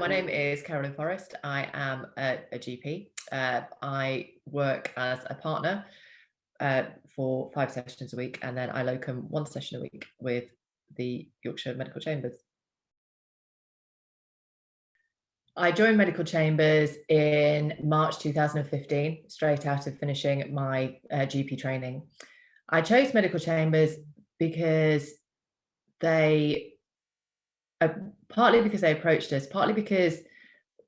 My name is Carolyn Forrest. I am a GP. I work as a partner for 5 sessions a week, and then I locum 1 session a week with the Yorkshire Medical Chambers. I joined Medical Chambers in March 2015, straight out of finishing my GP training. I chose Medical Chambers because they, partly because they approached us, partly because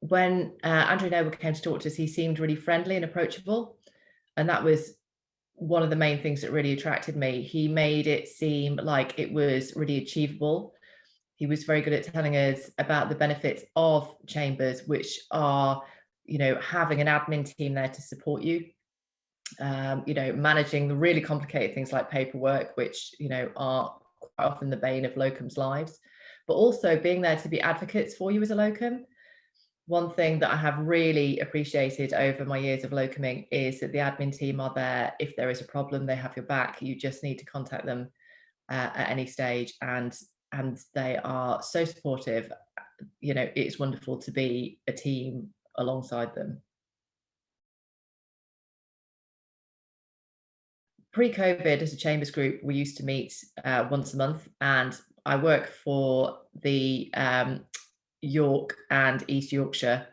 when Andrew Noble came to talk to us, he seemed really friendly and approachable. And that was one of the main things that really attracted me. He made it seem like it was really achievable. He was very good at telling us about the benefits of chambers, which are, having an admin team there to support you, managing the really complicated things like paperwork, which, are quite often the bane of locums' lives, but also being there to be advocates for you as a locum. One thing that I have really appreciated over my years of locuming is that the admin team are there. If there is a problem, they have your back. You just need to contact them at any stage, and they are so supportive. It's wonderful to be a team alongside them. Pre-COVID, as a Chambers group, we used to meet once a month, and I work for the York and East Yorkshire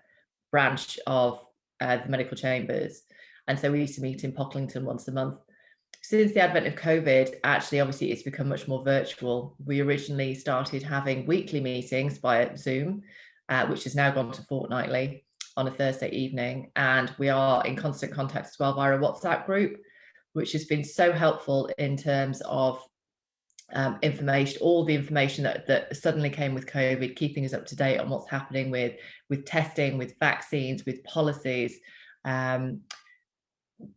branch of the Medical Chambers. And so we used to meet in Pocklington once a month. Since the advent of COVID, actually, obviously, it's become much more virtual. We originally started having weekly meetings via Zoom, which has now gone to fortnightly on a Thursday evening. And we are in constant contact as well via a WhatsApp group, which has been so helpful in terms of information, all the information that suddenly came with COVID, keeping us up to date on what's happening with testing, with vaccines, with policies.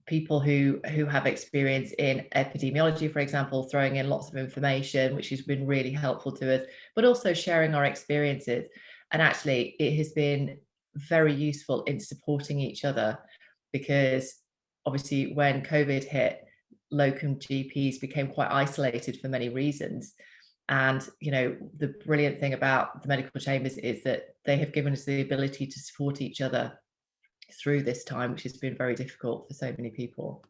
People who have experience in epidemiology, for example, throwing in lots of information, which has been really helpful to us, but also sharing our experiences. And actually, it has been very useful in supporting each other, because obviously when COVID hit, locum GPs became quite isolated for many reasons. And, the brilliant thing about the Medical Chambers is that they have given us the ability to support each other through this time, which has been very difficult for so many people.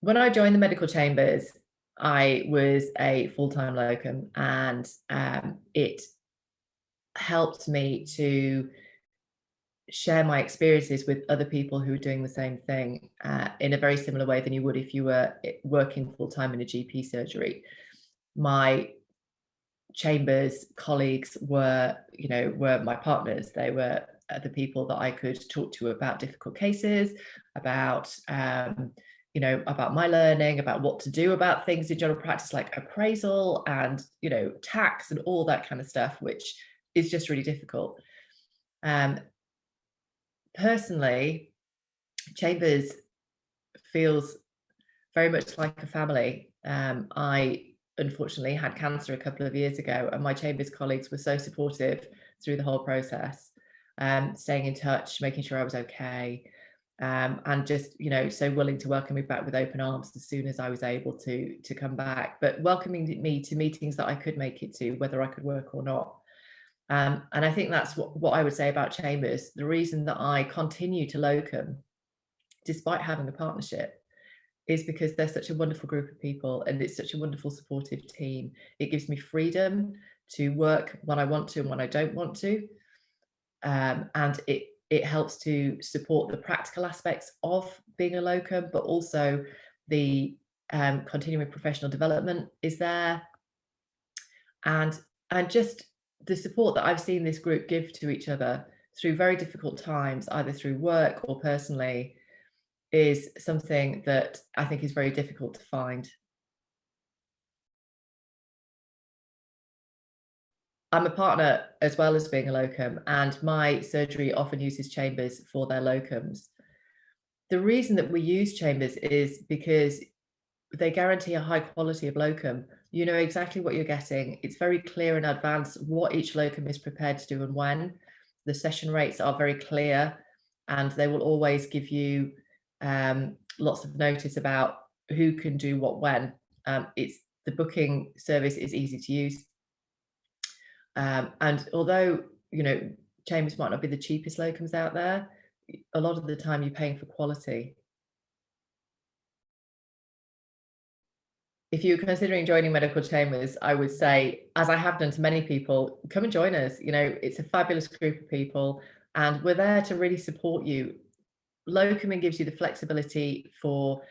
When I joined the Medical Chambers, I was a full-time locum, and it helped me to share my experiences with other people who are doing the same thing in a very similar way than you would if you were working full-time in a GP surgery. My Chambers colleagues were my partners. They were the people that I could talk to about difficult cases, about about my learning, about what to do about things in general practice like appraisal and tax and all that kind of stuff, which is just really difficult. Personally, Chambers feels very much like a family. I unfortunately had cancer a couple of years ago, and my Chambers colleagues were so supportive through the whole process, staying in touch, making sure I was okay, and just so willing to welcome me back with open arms as soon as I was able to come back, but welcoming me to meetings that I could make it to, whether I could work or not. And I think that's what I would say about Chambers. The reason that I continue to locum, despite having a partnership, is because they're such a wonderful group of people, and it's such a wonderful supportive team. It gives me freedom to work when I want to and when I don't want to. And it helps to support the practical aspects of being a locum, but also the continuing professional development is there. And just the support that I've seen this group give to each other through very difficult times, either through work or personally, is something that I think is very difficult to find. I'm a partner as well as being a locum, and my surgery often uses Chambers for their locums. The reason that we use Chambers is because they guarantee a high quality of locum. You know exactly what you're getting. It's very clear in advance what each locum is prepared to do and when. The session rates are very clear, and they will always give you lots of notice about who can do what when. The booking service is easy to use. And although, you know, Chambers might not be the cheapest locums out there, a lot of the time you're paying for quality. If you're considering joining Medical Chambers, I would say, as I have done to many people, come and join us. You know, it's a fabulous group of people, and we're there to really support you. Locuming gives you the flexibility for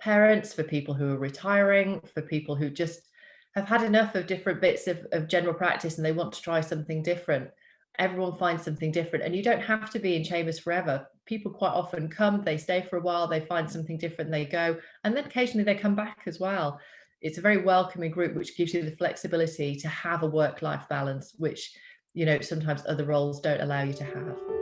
parents, for people who are retiring, for people who just have had enough of different bits of general practice and they want to try something different. Everyone finds something different, and you don't have to be in Chambers forever. People quite often come, they stay for a while, they find something different, they go, and then occasionally they come back as well. It's a very welcoming group, which gives you the flexibility to have a work-life balance, which, you know, sometimes other roles don't allow you to have.